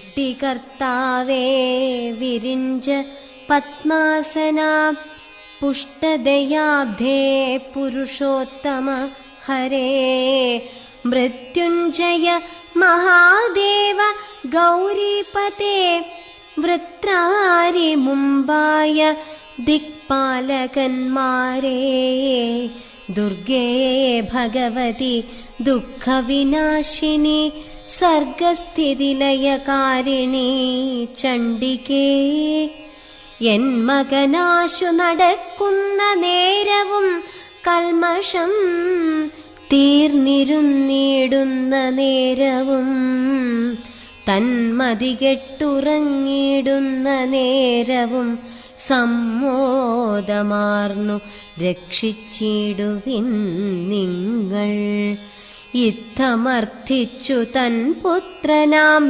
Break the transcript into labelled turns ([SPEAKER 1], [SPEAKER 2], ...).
[SPEAKER 1] സൃഷ്ടികർത്താവേ വിരിഞ്ച പത്മാസന പുഷ്ടദയാബ്ധേ പുരുഷോത്തമ ഹരേ മൃത്യുഞ്ജയ മഹാദേവ ഗൗരീപതേ വൃത്രാരി മുമ്പായ ദിക്പാലകന്മാരേ ദുർഗേ ഭഗവതി ദുഃഖവിനാശിനി സർഗസ്ഥിതിലയകാരിണി ചണ്ഡികേ എൻ മകനാശു നടക്കുന്ന നേരവും കൽമഷം തീർന്നിരുന്നിടുന്ന നേരവും തന്മതികെട്ടുറങ്ങിടുന്ന നേരവും സമ്മോദമാർന്നു രക്ഷിച്ചിടുവിൻ നിങ്ങൾ. ഇത്തമർത്ഥിച്ചു തൻ പുത്രനാം